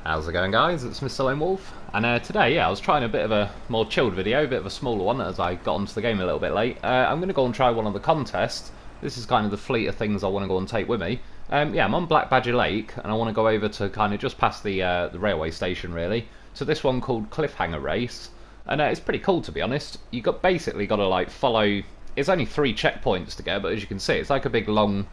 How's it going, guys? It's Mr. Lone Wolf, and today, I was trying a bit of a more chilled video, a bit of a smaller one as I got onto the game a little bit late. I'm going to go and try one of the contests. This is kind of the fleet of things I want to go and take with me. I'm on Black Badger Lake, and I want to go over to kind of just past the railway station, really, to this one called Cliffhanger race. And it's pretty cool, to be honest. You basically got to like follow. It's only 3 checkpoints to go, but as you can see, it's like a big long,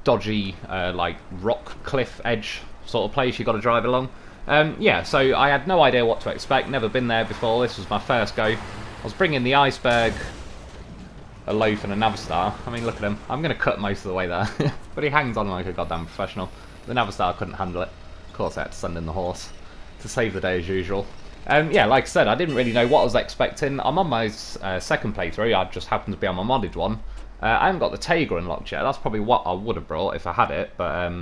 dodgy, like rock cliff edge sort of place you got to drive along. So I had no idea what to expect, never been there before, this was my first go. I was bringing the iceberg, a loaf and a Navistar. I mean, look at him, I'm going to cut most of the way there. But he hangs on like a goddamn professional. The Navistar couldn't handle it. Of course I had to send in the horse to save the day as usual. Like I said, I didn't really know what I was expecting. I'm on my second playthrough, I just happened to be on my modded one. I haven't got the Taiga unlocked yet, that's probably what I would have brought if I had it, but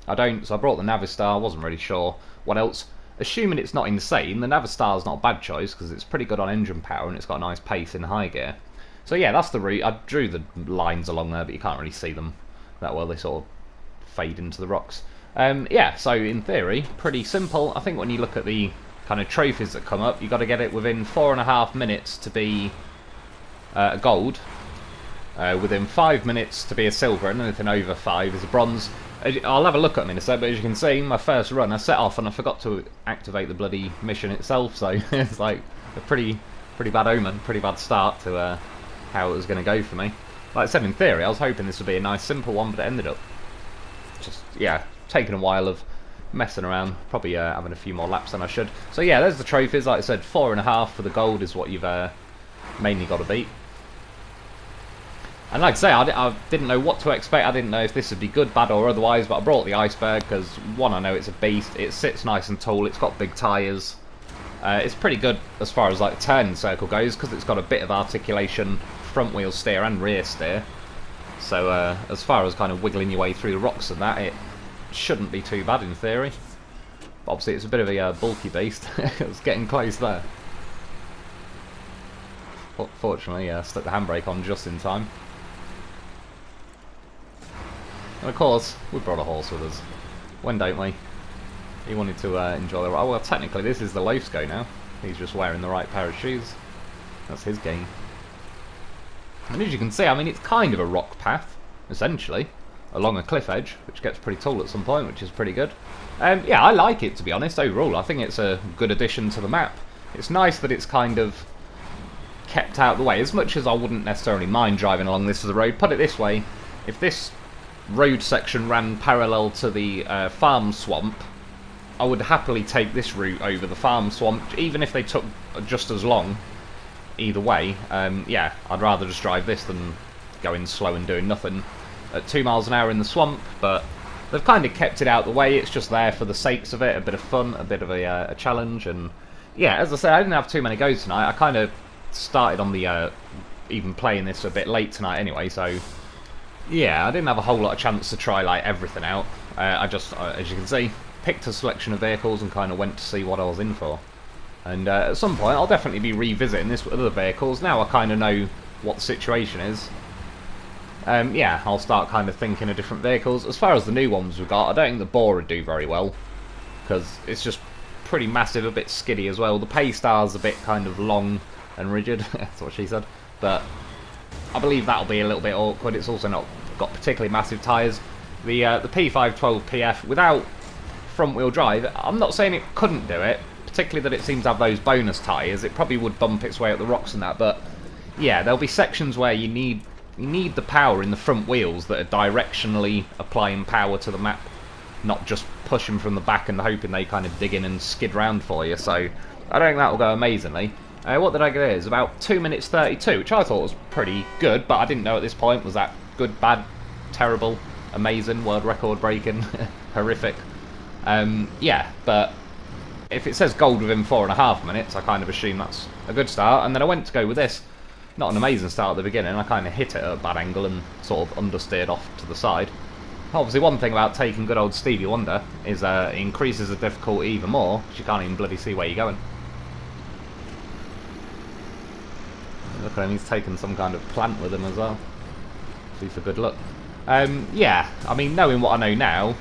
I don't, so I brought the Navistar. I wasn't really sure what else. Assuming it's not insane, the Navistar's not a bad choice because it's pretty good on engine power and it's got a nice pace in high gear. So yeah, that's the route. I drew the lines along there, but you can't really see them that well. They sort of fade into the rocks. So in theory, pretty simple. I think when you look at the kind of trophies that come up, you've got to get it within 4.5 minutes to be a gold. Within 5 minutes to be a silver, and anything over 5 is a bronze. I'll have a look at them in a sec, but as you can see, my first run I set off and I forgot to activate the bloody mission itself, so it's like a pretty bad omen, pretty bad start to how it was going to go for me. Like I said, in theory, I was hoping this would be a nice simple one, but it ended up just, taking a while of messing around, probably having a few more laps than I should. So yeah, there's the trophies. Like I said, 4.5 for the gold is what you've mainly got to beat. And like I say, I didn't know what to expect. I didn't know if this would be good, bad or otherwise, but I brought the iceberg because, one, I know it's a beast. It sits nice and tall. It's got big tyres. It's pretty good as far as like the turning circle goes because it's got a bit of articulation, front wheel steer and rear steer. So as far as kind of wiggling your way through the rocks and that, it shouldn't be too bad in theory. But obviously it's a bit of a bulky beast. It's getting close there. Fortunately, I stuck the handbrake on just in time. And of course, we brought a horse with us. When don't we? He wanted to enjoy the ride. Well, technically, this is the Loaf's go now. He's just wearing the right pair of shoes. That's his game. And as you can see, I mean, it's kind of a rock path, essentially, along a cliff edge, which gets pretty tall at some point, which is pretty good. I like it, to be honest, overall. I think it's a good addition to the map. It's nice that it's kind of kept out of the way, as much as I wouldn't necessarily mind driving along this as a road. Put it this way, if this road section ran parallel to the farm swamp, I would happily take this route over the farm swamp, even if they took just as long either way. I'd rather just drive this than going slow and doing nothing at 2 miles an hour in the swamp, but they've kind of kept it out of the way. It's just there for the sakes of it, a bit of fun, a bit of a challenge. And yeah, as I said, I didn't have too many goes tonight. I kind of started on the even playing this a bit late tonight anyway, so yeah, I didn't have a whole lot of chance to try like everything out. I just, as you can see, picked a selection of vehicles and kind of went to see what I was in for. And at some point I'll definitely be revisiting this with other vehicles. Now I kind of know what the situation is. I'll start kind of thinking of different vehicles. As far as the new ones we've got, I don't think the Boar would do very well, because it's just pretty massive, a bit skiddy as well. The Paystar's a bit kind of long and rigid, that's what she said, but I believe that'll be a little bit awkward. It's also not got particularly massive tyres. The P512PF, without front wheel drive, I'm not saying it couldn't do it, particularly that it seems to have those bonus tyres. It probably would bump its way up the rocks and that, but yeah, there'll be sections where you need the power in the front wheels that are directionally applying power to the map, not just pushing from the back and hoping they kind of dig in and skid round for you. So I don't think that'll go amazingly. What did I get here? It's about 2 minutes 32, which I thought was pretty good, but I didn't know at this point, was that good, bad, terrible, amazing, world record breaking, horrific. But if it says gold within 4.5 minutes, I kind of assume that's a good start. And then I went to go with this. Not an amazing start at the beginning, I kind of hit it at a bad angle and sort of understeered off to the side. Obviously, one thing about taking good old Stevie Wonder is it increases the difficulty even more, because you can't even bloody see where you're going. Look at him, he's taken some kind of plant with him as well. See for good luck. I mean, knowing what I know now,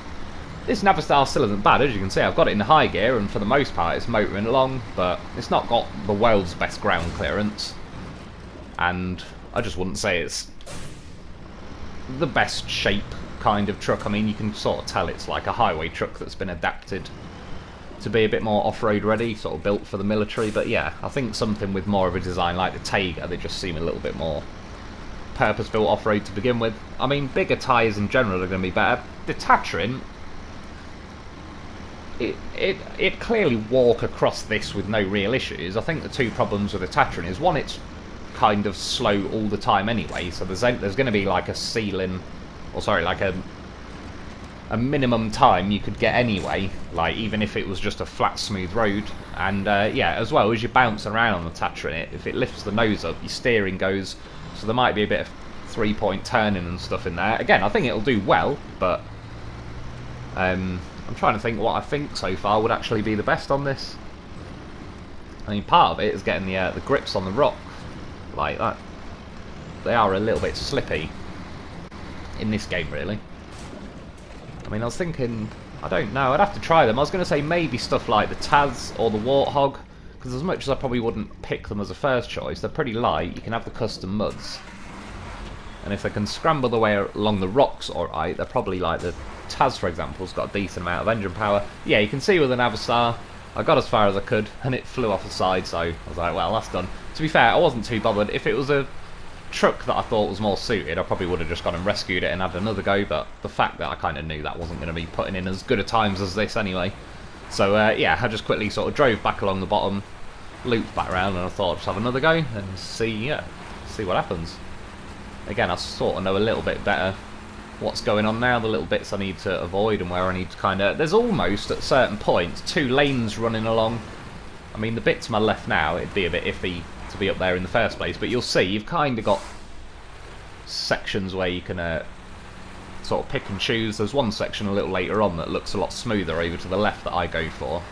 This Navistar still isn't bad, as you can see. I've got it in high gear, and for the most part it's motoring along, but it's not got the world's best ground clearance. And I just wouldn't say it's the best shape kind of truck. I mean, you can sort of tell it's like a highway truck that's been adapted to be a bit more off-road ready, sort of built for the military. But yeah, I think something with more of a design like the Tiger, they just seem a little bit more purpose-built off-road to begin with. I mean, bigger tyres in general are going to be better. The Tatrin, it clearly walk across this with no real issues. I think the two problems with the Tatrin is, one, it's kind of slow all the time anyway, so there's going to be like a ceiling, or sorry, like a minimum time you could get anyway, like even if it was just a flat smooth road. And yeah, as well as you're bouncing around on the Tatrin, if it lifts the nose up, your steering goes, so there might be a bit of 3-point turning and stuff in there. Again, I think it'll do well, but I'm trying to think what I think so far would actually be the best on this. I mean, part of it is getting the grips on the rock like that. They are a little bit slippy in this game, really. I mean, I was thinking, I don't know, I'd have to try them. I was going to say maybe stuff like the Taz or the Warthog, because as much as I probably wouldn't pick them as a first choice, they're pretty light. You can have the custom muds, and if they can scramble the way along the rocks alright, they're probably like the Taz, for example, has got a decent amount of engine power. Yeah, you can see with the Navistar, I got as far as I could, and it flew off the side, so I was like, well, that's done. To be fair, I wasn't too bothered. If it was a truck that I thought was more suited, I probably would have just gone and rescued it and had another go, but the fact that I kind of knew that wasn't going to be putting in as good a times as this anyway. So yeah, I just quickly sort of drove back along the bottom, looped back around, and I thought I'd just have another go and see what happens. Again, I sort of know a little bit better what's going on now, the little bits I need to avoid and where I need to kind of... There's almost, at certain points, two lanes running along. I mean, the bit to my left now, it'd be a bit iffy to be up there in the first place, but you'll see you've kind of got sections where you can sort of pick and choose. There's one section a little later on that looks a lot smoother over to the left that I go for.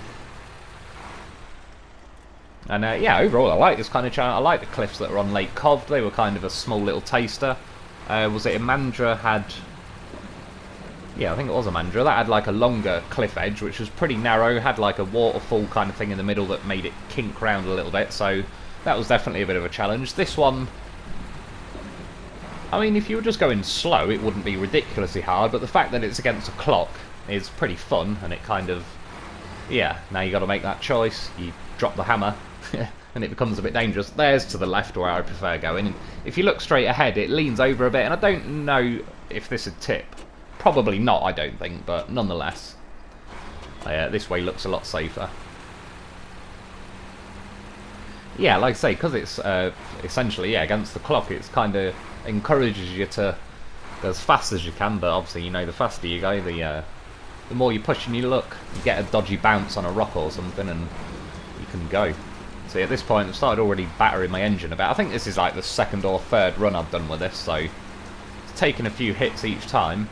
And yeah, overall I like this kind of channel. I like the cliffs that are on Lake Cov. They were kind of a small little taster. Was it Imandra had... Yeah, I think it was Imandra. That had like a longer cliff edge, which was pretty narrow, had like a waterfall kind of thing in the middle that made it kink round a little bit, so that was definitely a bit of a challenge. This one, I mean, if you were just going slow, it wouldn't be ridiculously hard, but the fact that it's against a clock is pretty fun, and it kind of... Yeah, now you got to make that choice. You drop the hammer, and it becomes a bit dangerous. There's to the left where I prefer going. And if you look straight ahead, it leans over a bit, and I don't know if this would tip. Probably not, I don't think, but nonetheless, this way looks a lot safer. Yeah, like I say, because it's essentially against the clock, it's kind of encourages you to go as fast as you can, but obviously, you know, the faster you go, the more you push and you look, you get a dodgy bounce on a rock or something, and you can go. See, at this point, I've started already battering my engine about. I think this is like the second or third run I've done with this, so it's taken a few hits each time.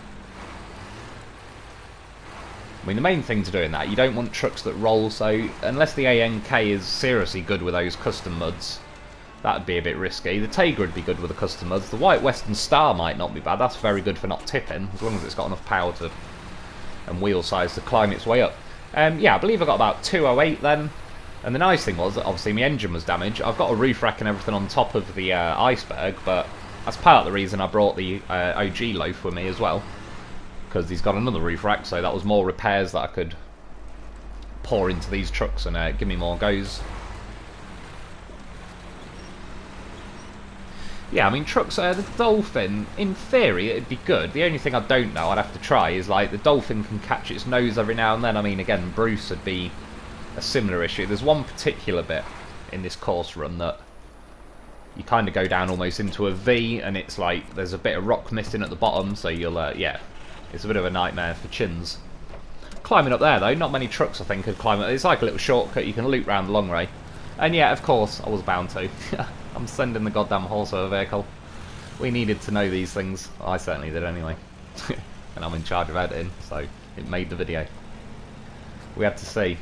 I mean, the main thing to do in that, you don't want trucks that roll, so unless the ANK is seriously good with those custom muds, that would be a bit risky. The Tiger would be good with the custom muds. The White Western Star might not be bad. That's very good for not tipping, as long as it's got enough power to and wheel size to climb its way up. Yeah, I believe I got about 208 then. And the nice thing was that obviously my engine was damaged. I've got a roof rack and everything on top of the iceberg, but that's part of the reason I brought the OG Loaf with me as well, because he's got another roof rack, so that was more repairs that I could pour into these trucks and give me more goes. Yeah, I mean, trucks, the Dolphin, in theory, it'd be good. The only thing I don't know, I'd have to try, is like the Dolphin can catch its nose every now and then. I mean, again, Bruce would be a similar issue. There's one particular bit in this course run that you kind of go down almost into a V, and it's like there's a bit of rock missing at the bottom, so you'll, yeah, it's a bit of a nightmare for chins. Climbing up there, though, not many trucks, I think, could climb it. It's like a little shortcut. You can loop round the long way. And yeah, of course, I was bound to. I'm sending the goddamn horse over vehicle. We needed to know these things. I certainly did anyway. And I'm in charge of editing, so it made the video. We had to see.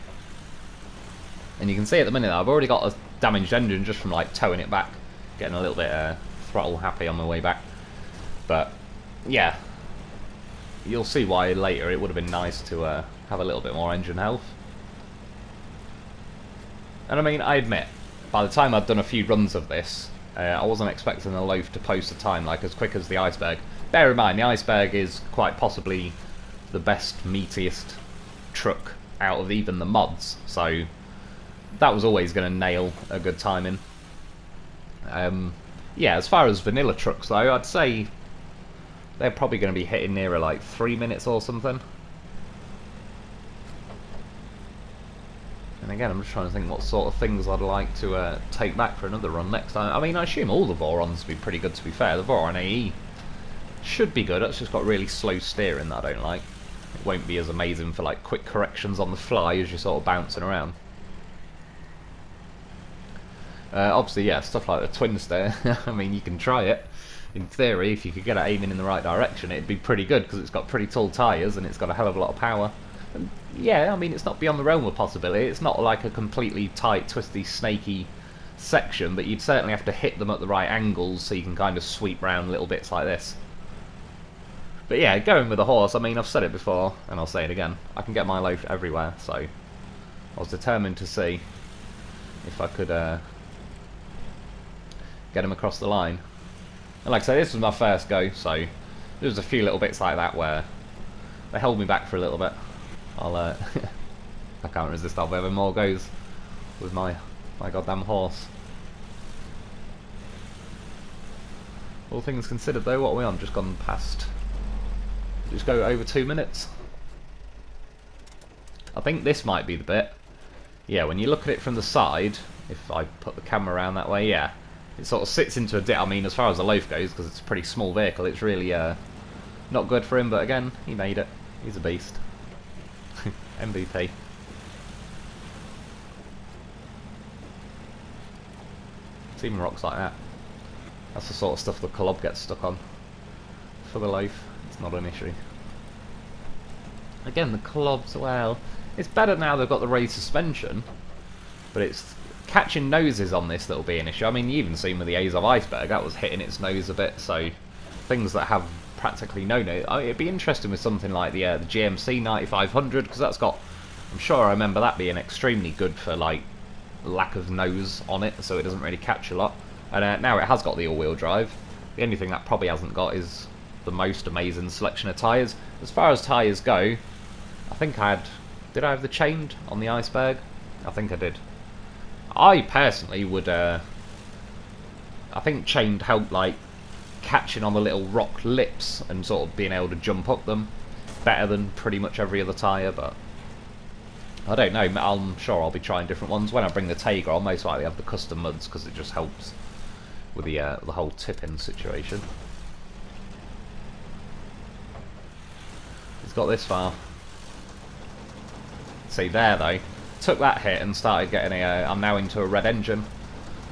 And you can see at the minute I've already got a damaged engine just from like towing it back. Getting a little bit throttle happy on my way back. But yeah, you'll see why later it would have been nice to have a little bit more engine health. And I mean, I admit, by the time I'd done a few runs of this, I wasn't expecting the Loaf to post a time like as quick as the Iceberg. Bear in mind, the Iceberg is quite possibly the best, meatiest truck out of even the mods, so that was always going to nail a good timing. Yeah, as far as vanilla trucks though, I'd say they're probably going to be hitting nearer like 3 minutes or something. And again, I'm just trying to think what sort of things I'd like to take back for another run next time. I mean, I assume all the Vorons will be pretty good, to be fair. The Voron AE should be good, it's just got really slow steering that I don't like. It won't be as amazing for like quick corrections on the fly as you're sort of bouncing around. Obviously, yeah, stuff like the twin steer, I mean, you can try it. In theory, if you could get it aiming in the right direction, it'd be pretty good, because it's got pretty tall tyres and it's got a hell of a lot of power. And yeah, I mean, it's not beyond the realm of possibility. It's not like a completely tight, twisty, snaky section, but you'd certainly have to hit them at the right angles so you can kind of sweep round little bits like this. But yeah, going with a horse, I mean, I've said it before, and I'll say it again, I can get my Loaf everywhere, so I was determined to see if I could get him across the line. And like I say, this was my first go, so there was a few little bits like that where they held me back for a little bit. I'll I can't resist having more goes with my goddamn horse. All things considered though, what are we on? Just gone past, just go over 2 minutes. I think this might be the bit. Yeah, when you look at it from the side, if I put the camera around that way, yeah, it sort of sits into a dip. I mean, as far as the Loaf goes, because it's a pretty small vehicle, it's really not good for him, but again, he made it. He's a beast. MVP. It's even rocks like that. That's the sort of stuff the club gets stuck on. For the Loaf, it's not an issue. Again, the clubs, well, it's better now they've got the raised suspension, but it's catching noses on this that'll be an issue. I mean, you even seen with the Azov Iceberg, that was hitting its nose a bit, so things that have practically no nose. It'd be interesting with something like the GMC 9500, because that's got, I'm sure I remember that being extremely good for like lack of nose on it, so it doesn't really catch a lot. And now it has got the all-wheel drive. The only thing that probably hasn't got is the most amazing selection of tyres. As far as tyres go, I think did I have the chained on the Iceberg? I think I did. I personally would, I think chained helped like catching on the little rock lips and sort of being able to jump up them better than pretty much every other tyre, but I don't know. I'm sure I'll be trying different ones. When I bring the Tiger, I'll most likely have the custom muds because it just helps with the whole tipping situation. It's got this far. See there though, took that hit and started getting I'm now into a red engine,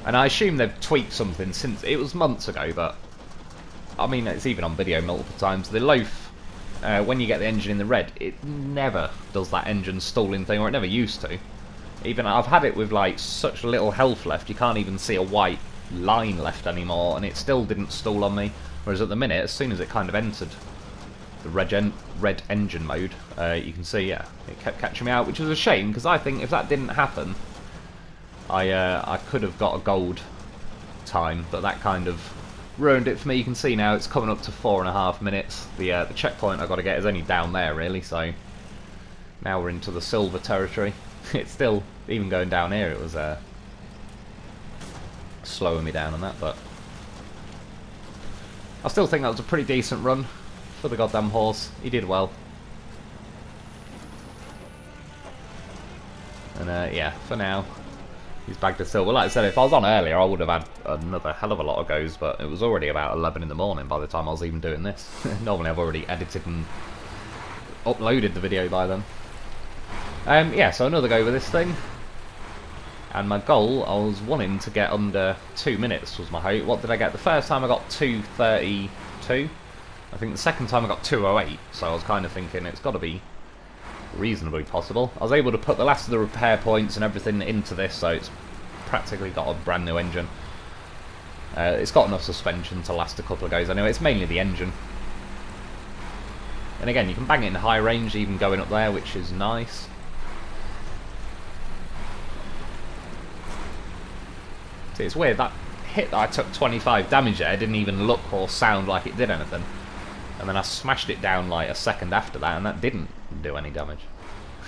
and I assume they've tweaked something since it was months ago, but I mean it's even on video multiple times. The Loaf, when you get the engine in the red, it never does that engine stalling thing, or it never used to. Even I've had it with like such little health left, you can't even see a white line left anymore, and it still didn't stall on me. Whereas at the minute, as soon as it kind of entered the red engine mode, you can see, yeah, it kept catching me out, which is a shame, because I think if that didn't happen, I could have got a gold time, but that kind of ruined it for me. You can see now it's coming up to 4.5 minutes. The checkpoint I've got to get is only down there, really, so now we're into the silver territory. It's still, even going down here, it was slowing me down on that, but I still think that was a pretty decent run for the goddamn horse. He did well. And yeah, for now, he's bagged a silver. Like I said, if I was on earlier, I would have had another hell of a lot of goes, but it was already about 11 in the morning by the time I was even doing this. Normally I've already edited and uploaded the video by then. Yeah, so another go with this thing. And my goal, I was wanting to get under 2 minutes was my hope. What did I get? The first time I got 2:32. I think the second time I got 2:08, so I was kind of thinking it's got to be reasonably possible. I was able to put the last of the repair points and everything into this, so it's practically got a brand new engine. It's got enough suspension to last a couple of goes anyway. It's mainly the engine. And again, you can bang it in high range, even going up there, which is nice. See, it's weird, that hit that I took 25 damage there didn't even look or sound like it did anything. And then I smashed it down like a second after that, and that didn't do any damage.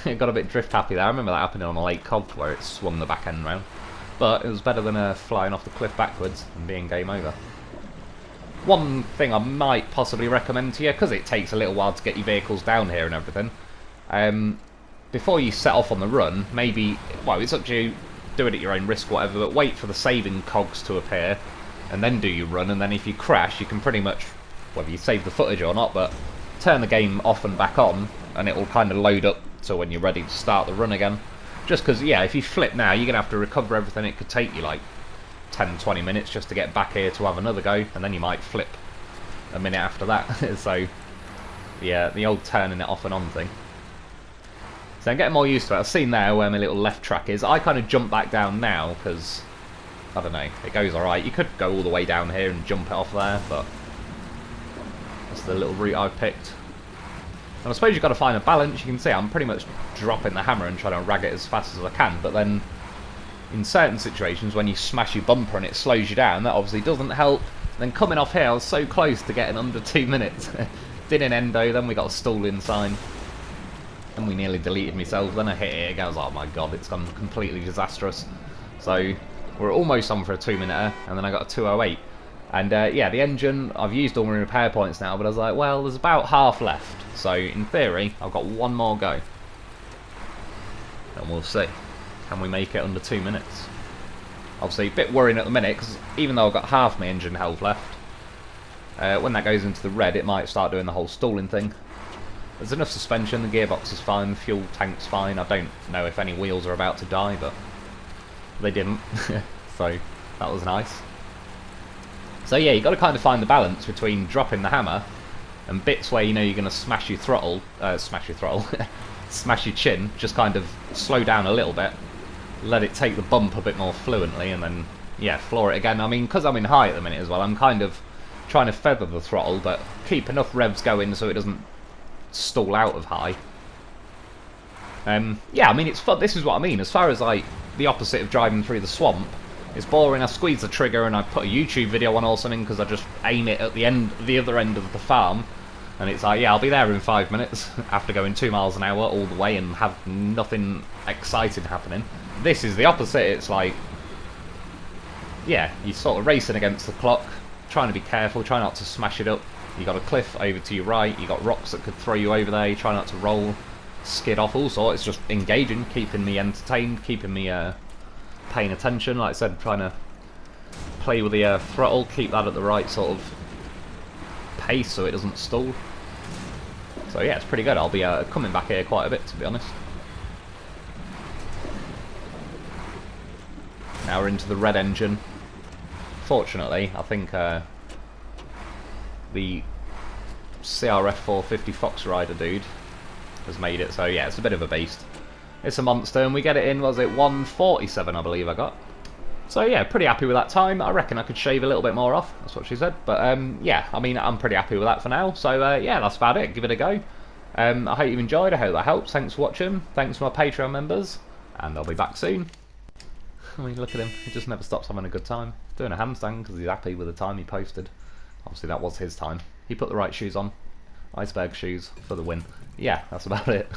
It got a bit drift happy there. I remember that happening on a late cog where it swung the back end round. But it was better than flying off the cliff backwards and being game over. One thing I might possibly recommend to you, because it takes a little while to get your vehicles down here and everything, before you set off on the run, maybe, well, it's up to you, do it at your own risk, whatever, but wait for the saving cogs to appear, and then do your run, and then if you crash, you can pretty much, whether you save the footage or not, but turn the game off and back on, and it will kind of load up to when you're ready to start the run again. Just because, yeah, if you flip now, you're going to have to recover everything. It could take you like 10-20 minutes just to get back here to have another go, and then you might flip a minute after that. So, yeah, the old turning it off and on thing. So I'm getting more used to it. I've seen there where my little left track is. I kind of jump back down now because, I don't know, it goes alright. You could go all the way down here and jump it off there, but that's the little route I've picked. And I suppose you've got to find a balance. You can see I'm pretty much dropping the hammer and trying to rag it as fast as I can, but then in certain situations when you smash your bumper and it slows you down, that obviously doesn't help. Then coming off here, I was so close to getting under 2 minutes. Did an endo, then we got a stalling sign. And we nearly deleted myself, then I hit it again. I was like, oh my god, it's gone completely disastrous. So we're almost on for a 2-minute, and then I got a 2:08. And yeah, the engine, I've used all my repair points now, but I was like, well, there's about half left. So in theory, I've got one more go. And we'll see. Can we make it under 2 minutes? Obviously, a bit worrying at the minute, because even though I've got half my engine health left, when that goes into the red, it might start doing the whole stalling thing. There's enough suspension, the gearbox is fine, the fuel tank's fine. I don't know if any wheels are about to die, but they didn't. So that was nice. So yeah, you've got to kind of find the balance between dropping the hammer and bits where you know you're going to smash your throttle, smash your chin, just kind of slow down a little bit, let it take the bump a bit more fluently, and then, yeah, floor it again. I mean, because I'm in high at the minute as well, I'm kind of trying to feather the throttle, but keep enough revs going so it doesn't stall out of high. Yeah, I mean, it's fun. This is what I mean. As far as, like, the opposite of driving through the swamp, it's boring. I squeeze the trigger and I put a YouTube video on or something because I just aim it at the other end of the farm, and it's like, yeah, I'll be there in 5 minutes after going 2 miles an hour all the way and have nothing exciting happening. This is the opposite. It's like, yeah, you're sort of racing against the clock, trying to be careful, try not to smash it up. You got a cliff over to your right, you got rocks that could throw you over there, you try not to roll, skid off, all sorts. It's just engaging, keeping me entertained, keeping me paying attention. Like I said, trying to play with the throttle, keep that at the right sort of pace so it doesn't stall. So yeah, it's pretty good. I'll be coming back here quite a bit, to be honest. Now we're into the red engine. Fortunately, I think the CRF 450 Fox Rider dude has made it, so yeah, it's a bit of a beast. It's a monster, and we get it in, was it 1:47 I believe I got. So yeah, pretty happy with that time. I reckon I could shave a little bit more off, that's what she said. But yeah, I mean, I'm pretty happy with that for now. So yeah, that's about it. Give it a go. I hope you enjoyed, I hope that helps. Thanks for watching, thanks to my Patreon members, and I'll be back soon. I mean, look at him, he just never stops having a good time. Doing a handstand because he's happy with the time he posted. Obviously that was his time. He put the right shoes on. Iceberg shoes for the win. Yeah, that's about it.